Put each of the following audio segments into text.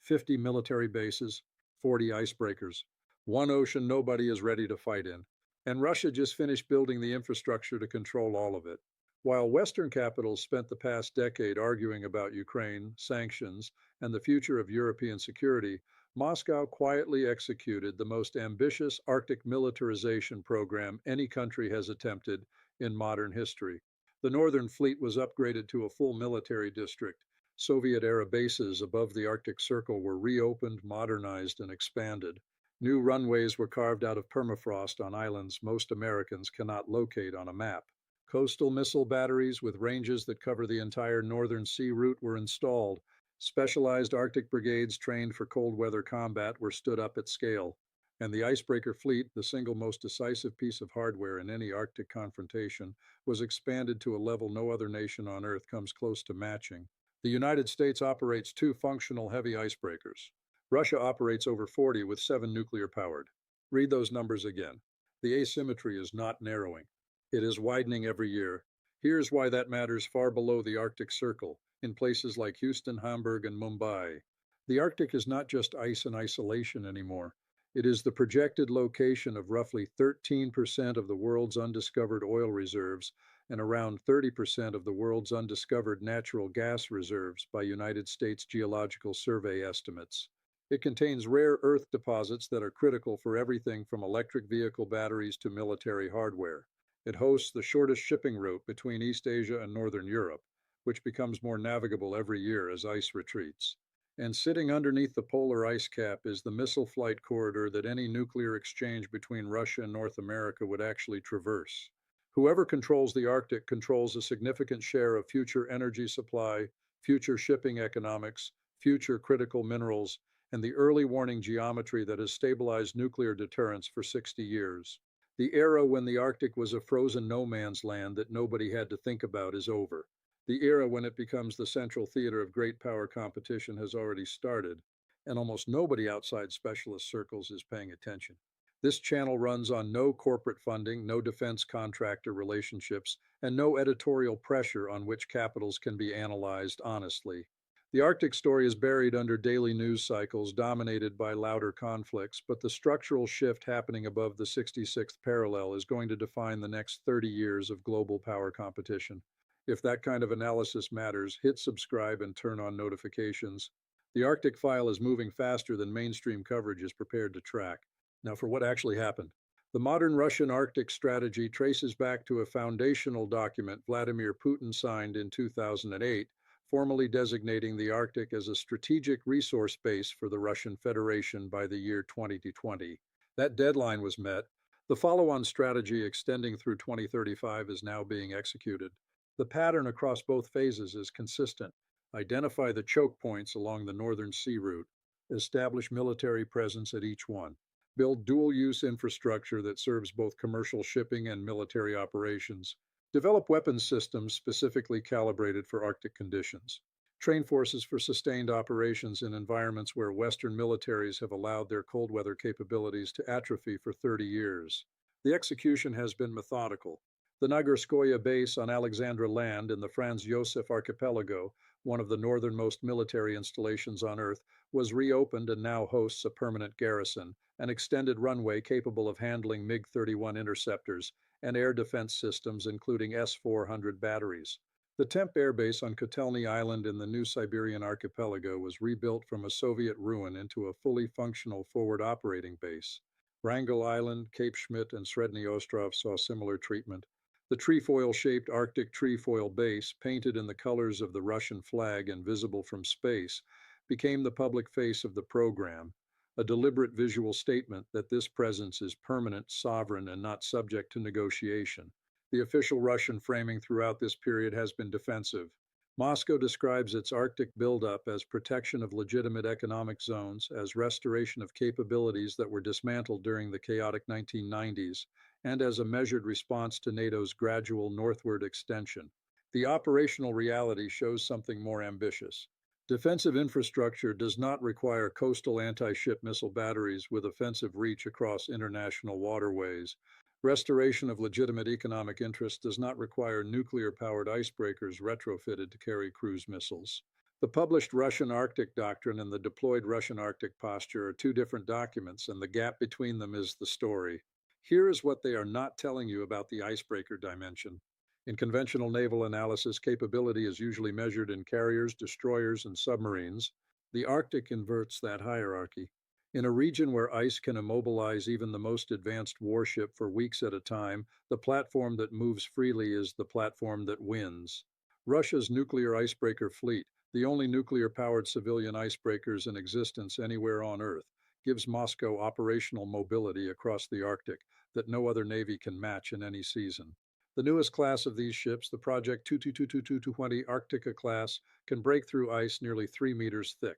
50 military bases, 40 icebreakers, one ocean nobody is ready to fight in. And Russia just finished building the infrastructure to control all of it. While Western capitals spent the past decade arguing about Ukraine, sanctions, and the future of European security, Moscow quietly executed the most ambitious Arctic militarization program any country has attempted in modern history. The Northern Fleet was upgraded to a full military district. Soviet era bases above the Arctic Circle were reopened, modernized, and expanded. New runways were carved out of permafrost on islands most Americans cannot locate on a map. Coastal missile batteries with ranges that cover the entire northern sea route were installed. Specialized Arctic brigades trained for cold weather combat were stood up at scale. And the icebreaker fleet, the single most decisive piece of hardware in any Arctic confrontation, was expanded to a level no other nation on Earth comes close to matching. The United States operates two functional heavy icebreakers. Russia operates over 40 with 7 nuclear powered. Read those numbers again. The asymmetry is not narrowing. It is widening every year. Here's why that matters far below the Arctic Circle, in places like Houston, Hamburg, and Mumbai. The Arctic is not just ice and isolation anymore. It is the projected location of roughly 13% of the world's undiscovered oil reserves and around 30% of the world's undiscovered natural gas reserves by United States Geological Survey estimates. It contains rare earth deposits that are critical for everything from electric vehicle batteries to military hardware. It hosts the shortest shipping route between East Asia and Northern Europe, which becomes more navigable every year as ice retreats. And sitting underneath the polar ice cap is the missile flight corridor that any nuclear exchange between Russia and North America would actually traverse. Whoever controls the Arctic controls a significant share of future energy supply, future shipping economics, future critical minerals, and the early warning geometry that has stabilized nuclear deterrence for 60 years. The era when the Arctic was a frozen no man's land that nobody had to think about is over. The era when it becomes the central theater of great power competition has already started, and almost nobody outside specialist circles is paying attention. This channel runs on no corporate funding, no defense contractor relationships, and no editorial pressure on which capitals can be analyzed honestly. The Arctic story is buried under daily news cycles dominated by louder conflicts, but the structural shift happening above the 66th parallel is going to define the next 30 years of global power competition. If that kind of analysis matters, hit subscribe and turn on notifications. The Arctic file is moving faster than mainstream coverage is prepared to track. Now, for what actually happened. The modern Russian Arctic strategy traces back to a foundational document Vladimir Putin signed in 2008, formally designating the Arctic as a strategic resource base for the Russian Federation by the year 2020. That deadline was met. The follow-on strategy extending through 2035 is now being executed. The pattern across both phases is consistent. Identify the choke points along the northern sea route. Establish military presence at each one. Build dual-use infrastructure that serves both commercial shipping and military operations. Develop weapons systems specifically calibrated for Arctic conditions. Train forces for sustained operations in environments where Western militaries have allowed their cold weather capabilities to atrophy for 30 years. The execution has been methodical. The Nagorskoye base on Alexandra Land in the Franz Josef Archipelago, one of the northernmost military installations on Earth, was reopened and now hosts a permanent garrison, an extended runway capable of handling MiG-31 interceptors, and air defense systems including S-400 batteries. The Temp Air Base on Kotelny Island in the New Siberian Archipelago was rebuilt from a Soviet ruin into a fully functional forward operating base. Wrangel Island, Cape Schmidt, and Sredny Ostrov saw similar treatment. The trefoil-shaped Arctic trefoil base, painted in the colors of the Russian flag and visible from space, became the public face of the program, a deliberate visual statement that this presence is permanent, sovereign, and not subject to negotiation. The official Russian framing throughout this period has been defensive. Moscow describes its Arctic buildup as protection of legitimate economic zones, as restoration of capabilities that were dismantled during the chaotic 1990s, and as a measured response to NATO's gradual northward extension. The operational reality shows something more ambitious. Defensive infrastructure does not require coastal anti-ship missile batteries with offensive reach across international waterways. Restoration of legitimate economic interests does not require nuclear-powered icebreakers retrofitted to carry cruise missiles. The published Russian Arctic Doctrine and the deployed Russian Arctic Posture are two different documents, and the gap between them is the story. Here is what they are not telling you about the icebreaker dimension. In conventional naval analysis, capability is usually measured in carriers, destroyers, and submarines. The Arctic inverts that hierarchy. In a region where ice can immobilize even the most advanced warship for weeks at a time, the platform that moves freely is the platform that wins. Russia's nuclear icebreaker fleet, the only nuclear-powered civilian icebreakers in existence anywhere on Earth, gives Moscow operational mobility across the Arctic that no other navy can match in any season. The newest class of these ships, the Project 2222220 Arctica class, can break through ice nearly 3 meters thick.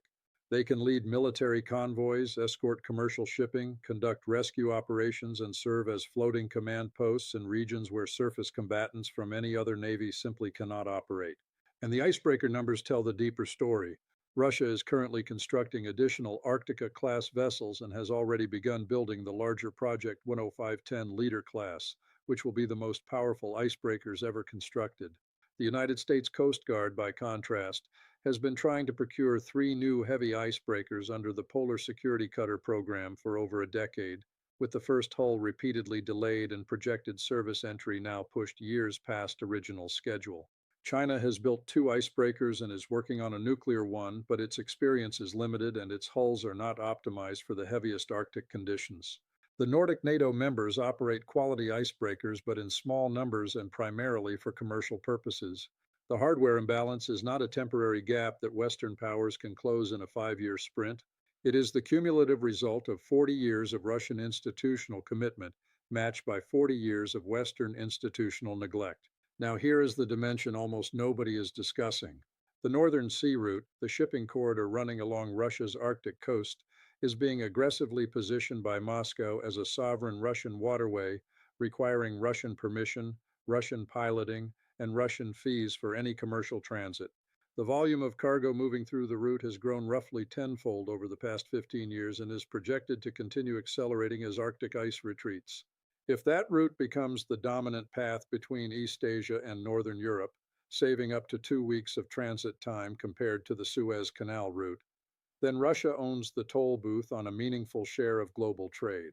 They can lead military convoys, escort commercial shipping, conduct rescue operations, and serve as floating command posts in regions where surface combatants from any other navy simply cannot operate. And the icebreaker numbers tell the deeper story. Russia is currently constructing additional Arctica-class vessels and has already begun building the larger Project 10510 Leader class, which will be the most powerful icebreakers ever constructed. The United States Coast Guard, by contrast, has been trying to procure 3 new heavy icebreakers under the Polar Security Cutter program for over a decade, with the first hull repeatedly delayed and projected service entry now pushed years past original schedule. China has built 2 icebreakers and is working on a nuclear one, but its experience is limited and its hulls are not optimized for the heaviest Arctic conditions. The Nordic NATO members operate quality icebreakers, but in small numbers and primarily for commercial purposes. The hardware imbalance is not a temporary gap that Western powers can close in a 5-year sprint. It is the cumulative result of 40 years of Russian institutional commitment, matched by 40 years of Western institutional neglect. Now, here is the dimension almost nobody is discussing. The Northern Sea Route, the shipping corridor running along Russia's Arctic coast, is being aggressively positioned by Moscow as a sovereign Russian waterway, requiring Russian permission, Russian piloting, and Russian fees for any commercial transit. The volume of cargo moving through the route has grown roughly tenfold over the past 15 years and is projected to continue accelerating as Arctic ice retreats. If that route becomes the dominant path between East Asia and Northern Europe, saving up to 2 weeks of transit time compared to the Suez Canal route, then Russia owns the toll booth on a meaningful share of global trade.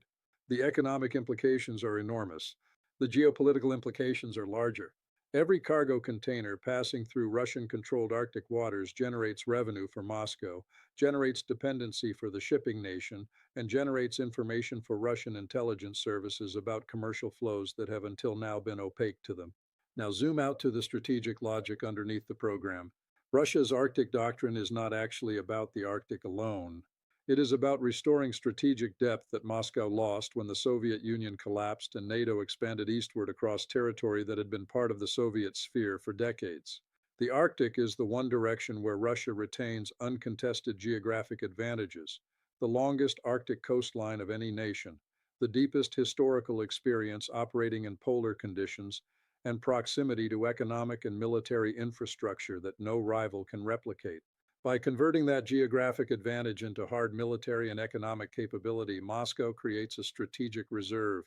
The economic implications are enormous. The geopolitical implications are larger. Every cargo container passing through Russian-controlled Arctic waters generates revenue for Moscow, generates dependency for the shipping nation, and generates information for Russian intelligence services about commercial flows that have until now been opaque to them. Now zoom out to the strategic logic underneath the program. Russia's Arctic doctrine is not actually about the Arctic alone. It is about restoring strategic depth that Moscow lost when the Soviet Union collapsed and NATO expanded eastward across territory that had been part of the Soviet sphere for decades. The Arctic is the one direction where Russia retains uncontested geographic advantages, the longest Arctic coastline of any nation, the deepest historical experience operating in polar conditions, and proximity to economic and military infrastructure that no rival can replicate. By converting that geographic advantage into hard military and economic capability, Moscow creates a strategic reserve.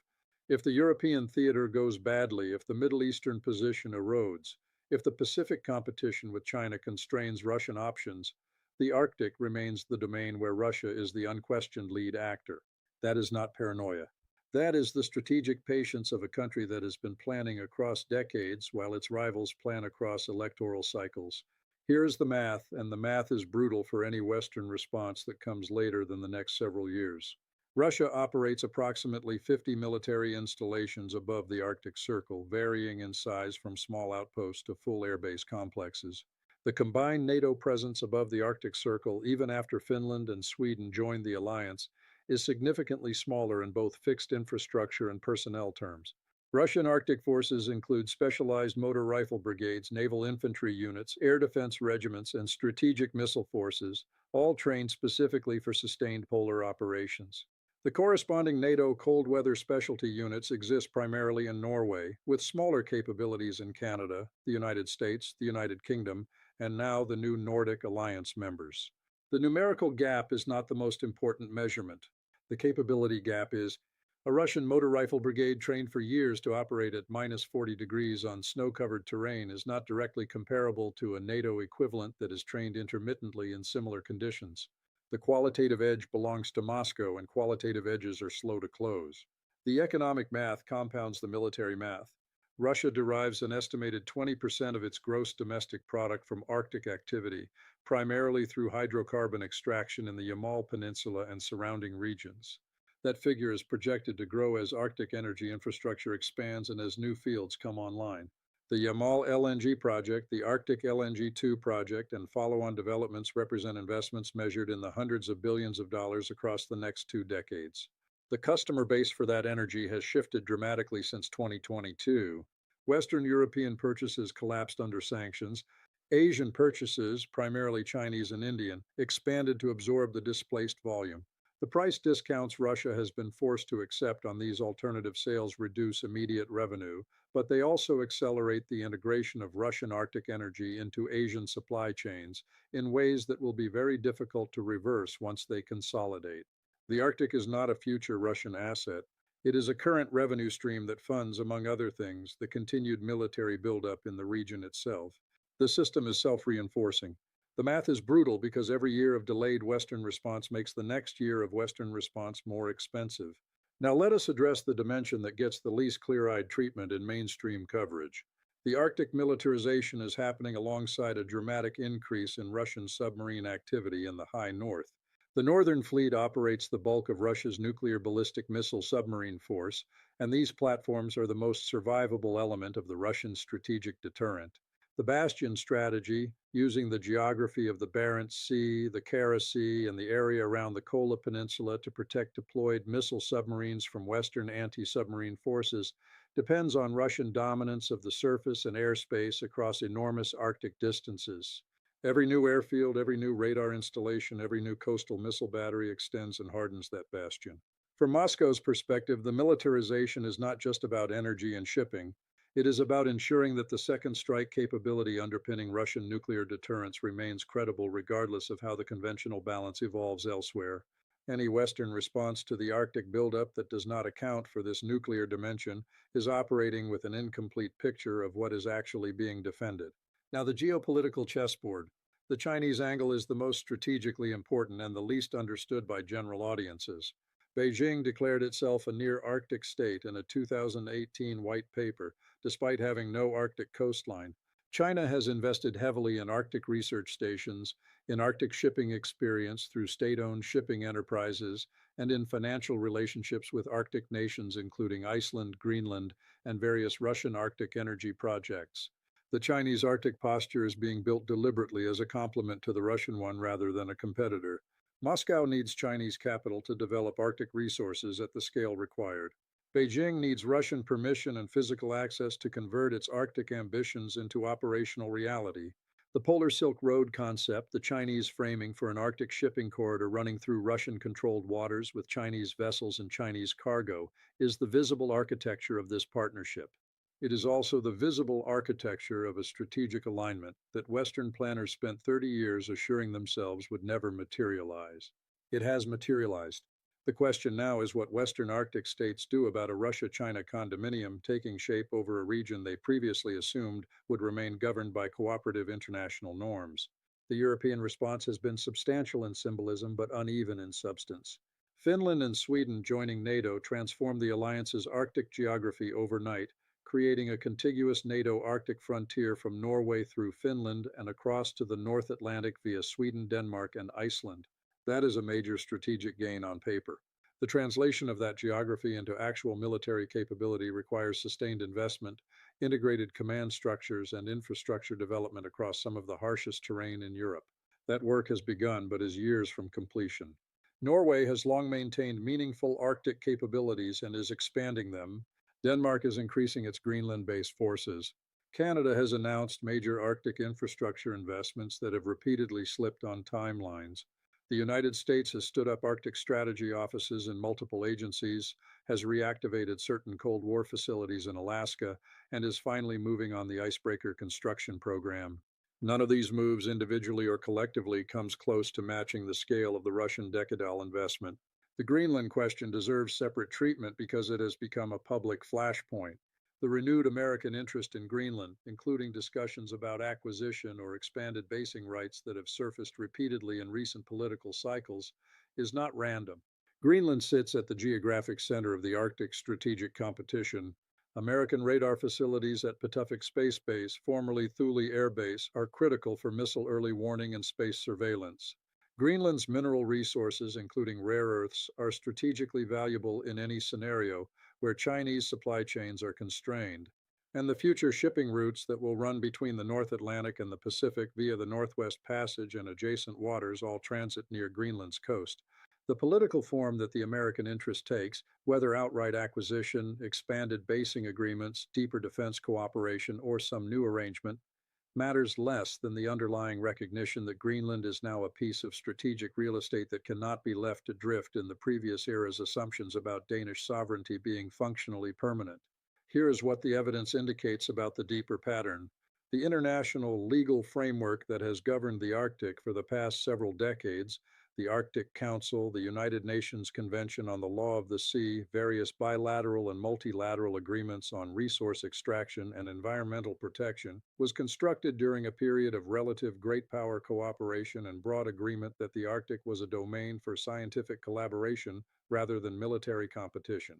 If the European theater goes badly, if the Middle Eastern position erodes, if the Pacific competition with China constrains Russian options, the Arctic remains the domain where Russia is the unquestioned lead actor. That is not paranoia. That is the strategic patience of a country that has been planning across decades while its rivals plan across electoral cycles. Here's the math, and the math is brutal for any Western response that comes later than the next several years. Russia operates approximately 50 military installations above the Arctic Circle, varying in size from small outposts to full airbase complexes. The combined NATO presence above the Arctic Circle, even after Finland and Sweden joined the alliance, is significantly smaller in both fixed infrastructure and personnel terms. Russian Arctic forces include specialized motor rifle brigades, naval infantry units, air defense regiments, and strategic missile forces, all trained specifically for sustained polar operations. The corresponding NATO cold weather specialty units exist primarily in Norway, with smaller capabilities in Canada, the United States, the United Kingdom, and now the new Nordic alliance members. The numerical gap is not the most important measurement. The capability gap is. A Russian motor rifle brigade trained for years to operate at minus 40 degrees on snow-covered terrain is not directly comparable to a NATO equivalent that is trained intermittently in similar conditions. The qualitative edge belongs to Moscow, and qualitative edges are slow to close. The economic math compounds the military math. Russia derives an estimated 20% of its gross domestic product from Arctic activity, primarily through hydrocarbon extraction in the Yamal Peninsula and surrounding regions. That figure is projected to grow as Arctic energy infrastructure expands and as new fields come online. The Yamal LNG project, the Arctic LNG 2 project, and follow-on developments represent investments measured in the hundreds of billions of dollars across the next 2 decades. The customer base for that energy has shifted dramatically since 2022. Western European purchases collapsed under sanctions. Asian purchases, primarily Chinese and Indian, expanded to absorb the displaced volume. The price discounts Russia has been forced to accept on these alternative sales reduce immediate revenue, but they also accelerate the integration of Russian Arctic energy into Asian supply chains in ways that will be very difficult to reverse once they consolidate. The Arctic is not a future Russian asset. It is a current revenue stream that funds, among other things, the continued military buildup in the region itself. The system is self-reinforcing. The math is brutal because every year of delayed Western response makes the next year of Western response more expensive. Now let us address the dimension that gets the least clear-eyed treatment in mainstream coverage. The Arctic militarization is happening alongside a dramatic increase in Russian submarine activity in the high north. The Northern Fleet operates the bulk of Russia's nuclear ballistic missile submarine force, and these platforms are the most survivable element of the Russian strategic deterrent. The Bastion strategy, using the geography of the Barents Sea, the Kara Sea, and the area around the Kola Peninsula to protect deployed missile submarines from Western anti-submarine forces, depends on Russian dominance of the surface and airspace across enormous Arctic distances. Every new airfield, every new radar installation, every new coastal missile battery extends and hardens that bastion. From Moscow's perspective, the militarization is not just about energy and shipping. It is about ensuring that the second strike capability underpinning Russian nuclear deterrence remains credible regardless of how the conventional balance evolves elsewhere. Any Western response to the Arctic buildup that does not account for this nuclear dimension is operating with an incomplete picture of what is actually being defended. Now, the geopolitical chessboard. The Chinese angle is the most strategically important and the least understood by general audiences. Beijing declared itself a near Arctic state in a 2018 white paper, despite having no Arctic coastline. China has invested heavily in Arctic research stations, in Arctic shipping experience through state-owned shipping enterprises, and in financial relationships with Arctic nations including Iceland, Greenland, and various Russian Arctic energy projects. The Chinese Arctic posture is being built deliberately as a complement to the Russian one rather than a competitor. Moscow needs Chinese capital to develop Arctic resources at the scale required. Beijing needs Russian permission and physical access to convert its Arctic ambitions into operational reality. The Polar Silk Road concept, the Chinese framing for an Arctic shipping corridor running through Russian-controlled waters with Chinese vessels and Chinese cargo, is the visible architecture of this partnership. It is also the visible architecture of a strategic alignment that Western planners spent 30 years assuring themselves would never materialize. It has materialized. The question now is what Western Arctic states do about a Russia-China condominium taking shape over a region they previously assumed would remain governed by cooperative international norms. The European response has been substantial in symbolism but uneven in substance. Finland and Sweden joining NATO transformed the alliance's Arctic geography overnight, creating a contiguous NATO Arctic frontier from Norway through Finland and across to the North Atlantic via Sweden, Denmark, and Iceland. That is a major strategic gain on paper. The translation of that geography into actual military capability requires sustained investment, integrated command structures, and infrastructure development across some of the harshest terrain in Europe. That work has begun but is years from completion. Norway has long maintained meaningful Arctic capabilities and is expanding them. Denmark is increasing its Greenland-based forces. Canada has announced major Arctic infrastructure investments that have repeatedly slipped on timelines. The United States has stood up Arctic strategy offices in multiple agencies, has reactivated certain Cold War facilities in Alaska, and is finally moving on the icebreaker construction program. None of these moves, individually or collectively, comes close to matching the scale of the Russian Decadal investment. The Greenland question deserves separate treatment because it has become a public flashpoint. The renewed American interest in Greenland, including discussions about acquisition or expanded basing rights that have surfaced repeatedly in recent political cycles, is not random. Greenland sits at the geographic center of the Arctic strategic competition. American radar facilities at Patuxent Space Base, formerly Thule Air Base, are critical for missile early warning and space surveillance. Greenland's mineral resources, including rare earths, are strategically valuable in any scenario where Chinese supply chains are constrained. And the future shipping routes that will run between the North Atlantic and the Pacific via the Northwest Passage and adjacent waters all transit near Greenland's coast. The political form that the American interest takes, whether outright acquisition, expanded basing agreements, deeper defense cooperation, or some new arrangement, matters less than the underlying recognition that Greenland is now a piece of strategic real estate that cannot be left to drift in the previous era's assumptions about Danish sovereignty being functionally permanent. Here is what the evidence indicates about the deeper pattern. The international legal framework that has governed the Arctic for the past several decades, the Arctic Council, the United Nations Convention on the Law of the Sea, various bilateral and multilateral agreements on resource extraction and environmental protection, was constructed during a period of relative great power cooperation and broad agreement that the Arctic was a domain for scientific collaboration rather than military competition.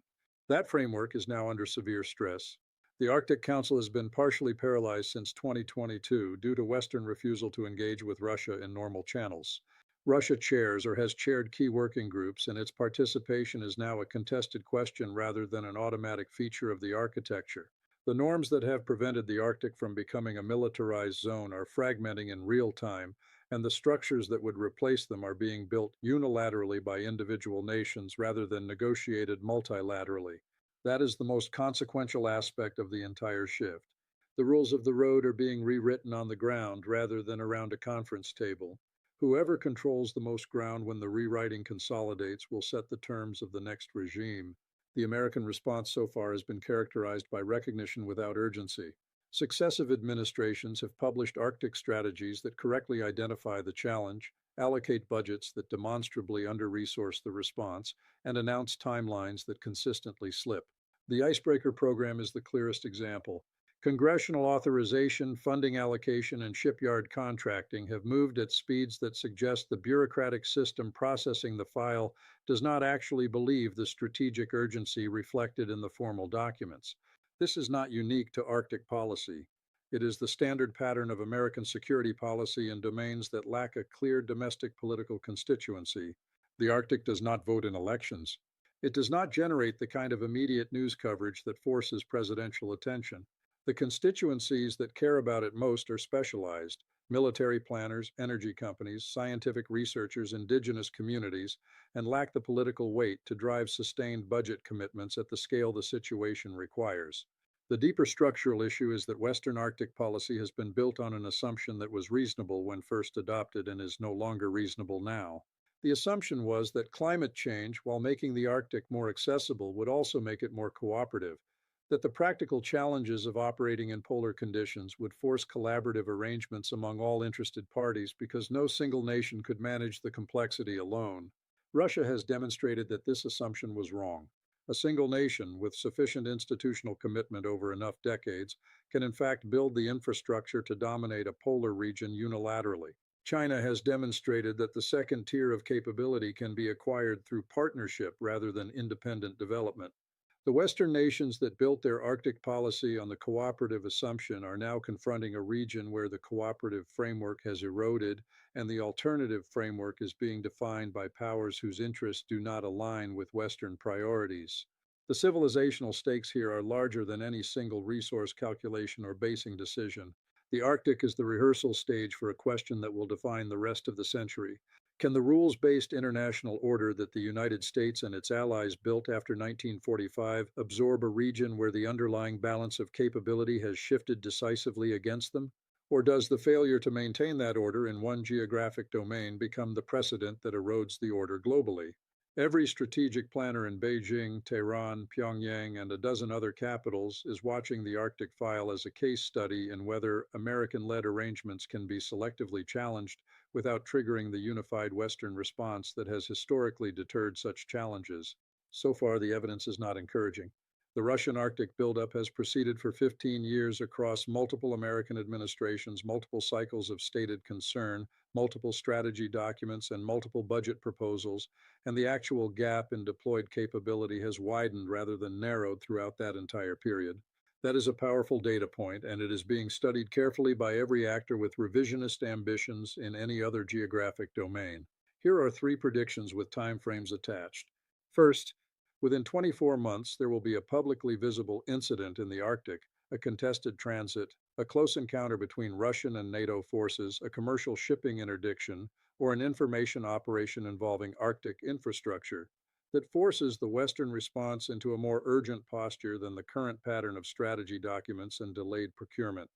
That framework is now under severe stress. The Arctic Council has been partially paralyzed since 2022 due to Western refusal to engage with Russia in normal channels. Russia chairs or has chaired key working groups, and its participation is now a contested question rather than an automatic feature of the architecture. The norms that have prevented the Arctic from becoming a militarized zone are fragmenting in real time, and the structures that would replace them are being built unilaterally by individual nations rather than negotiated multilaterally. That is the most consequential aspect of the entire shift. The rules of the road are being rewritten on the ground rather than around a conference table. Whoever controls the most ground when the rewriting consolidates will set the terms of the next regime. The American response so far has been characterized by recognition without urgency. Successive administrations have published Arctic strategies that correctly identify the challenge, allocate budgets that demonstrably under-resource the response, and announce timelines that consistently slip. The Icebreaker program is the clearest example. Congressional authorization, funding allocation, and shipyard contracting have moved at speeds that suggest the bureaucratic system processing the file does not actually believe the strategic urgency reflected in the formal documents. This is not unique to Arctic policy. It is the standard pattern of American security policy in domains that lack a clear domestic political constituency. The Arctic does not vote in elections. It does not generate the kind of immediate news coverage that forces presidential attention. The constituencies that care about it most are specialized: military planners, energy companies, scientific researchers, indigenous communities, and lack the political weight to drive sustained budget commitments at the scale the situation requires. The deeper structural issue is that Western Arctic policy has been built on an assumption that was reasonable when first adopted and is no longer reasonable now. The assumption was that climate change, while making the Arctic more accessible, would also make it more cooperative, that the practical challenges of operating in polar conditions would force collaborative arrangements among all interested parties because no single nation could manage the complexity alone. Russia has demonstrated that this assumption was wrong. A single nation, with sufficient institutional commitment over enough decades, can in fact build the infrastructure to dominate a polar region unilaterally. China has demonstrated that the second tier of capability can be acquired through partnership rather than independent development. The Western nations that built their Arctic policy on the cooperative assumption are now confronting a region where the cooperative framework has eroded and the alternative framework is being defined by powers whose interests do not align with Western priorities. The civilizational stakes here are larger than any single resource calculation or basing decision. The Arctic is the rehearsal stage for a question that will define the rest of the century. Can the rules-based international order that the United States and its allies built after 1945 absorb a region where the underlying balance of capability has shifted decisively against them? Or does the failure to maintain that order in one geographic domain become the precedent that erodes the order globally? Every strategic planner in Beijing, Tehran, Pyongyang, and a dozen other capitals is watching the Arctic file as a case study in whether American-led arrangements can be selectively challenged without triggering the unified Western response that has historically deterred such challenges. So far, the evidence is not encouraging. The Russian Arctic buildup has proceeded for 15 years across multiple American administrations, multiple cycles of stated concern, multiple strategy documents, and multiple budget proposals, and the actual gap in deployed capability has widened rather than narrowed throughout that entire period. That is a powerful data point, and it is being studied carefully by every actor with revisionist ambitions in any other geographic domain. Here are three predictions with timeframes attached. First, within 24 months, there will be a publicly visible incident in the Arctic, a contested transit, a close encounter between Russian and NATO forces, a commercial shipping interdiction, or an information operation involving Arctic infrastructure that forces the Western response into a more urgent posture than the current pattern of strategy documents and delayed procurement.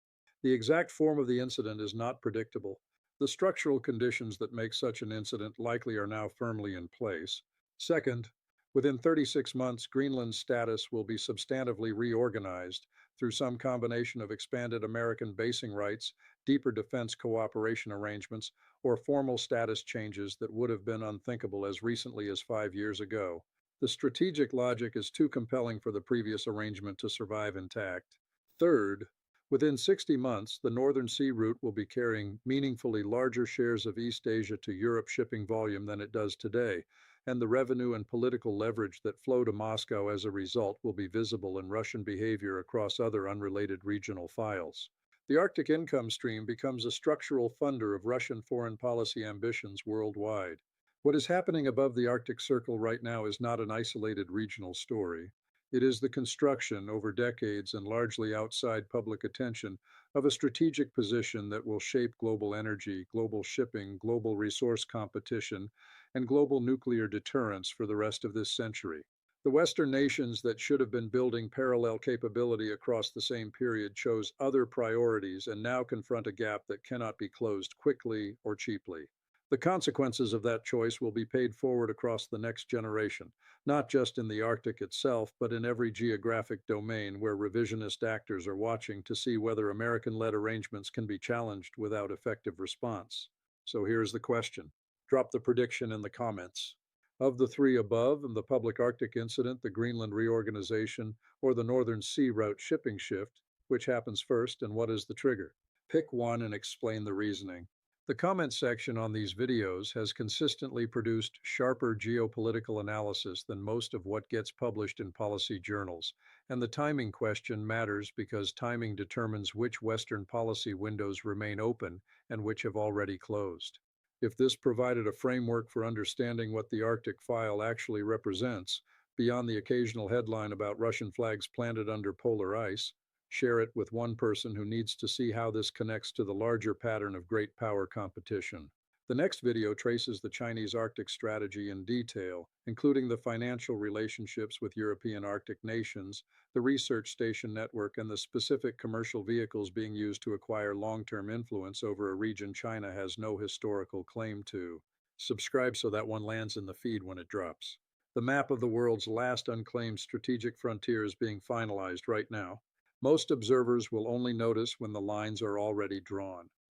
The exact form of the incident is not predictable. The structural conditions that make such an incident likely are now firmly in place. Second, within 36 months, Greenland's status will be substantively reorganized through some combination of expanded American basing rights, deeper defense cooperation arrangements, or formal status changes that would have been unthinkable as recently as 5 years ago. The strategic logic is too compelling for the previous arrangement to survive intact. Third, within 60 months, the Northern Sea route will be carrying meaningfully larger shares of East Asia to Europe shipping volume than it does today, and the revenue and political leverage that flow to Moscow as a result will be visible in Russian behavior across other unrelated regional files. The Arctic income stream becomes a structural funder of Russian foreign policy ambitions worldwide. What is happening above the Arctic Circle right now is not an isolated regional story. It is the construction over decades and largely outside public attention of a strategic position that will shape global energy, global shipping, global resource competition, and global nuclear deterrence for the rest of this century. The Western nations that should have been building parallel capability across the same period chose other priorities and now confront a gap that cannot be closed quickly or cheaply. The consequences of that choice will be paid forward across the next generation, not just in the Arctic itself, but in every geographic domain where revisionist actors are watching to see whether American led arrangements can be challenged without effective response. So here's the question. Drop the prediction in the comments. Of the three above, the public Arctic incident, the Greenland reorganization, or the Northern Sea route shipping shift, which happens first and what is the trigger? Pick one and explain the reasoning. The comment section on these videos has consistently produced sharper geopolitical analysis than most of what gets published in policy journals, and the timing question matters because timing determines which Western policy windows remain open and which have already closed. If this provided a framework for understanding what the Arctic file actually represents, beyond the occasional headline about Russian flags planted under polar ice, share it with one person who needs to see how this connects to the larger pattern of great power competition. The next video traces the Chinese Arctic strategy in detail, including the financial relationships with European Arctic nations, the research station network, and the specific commercial vehicles being used to acquire long-term influence over a region China has no historical claim to. Subscribe so that one lands in the feed when it drops. The map of the world's last unclaimed strategic frontier is being finalized right now. Most observers will only notice when the lines are already drawn.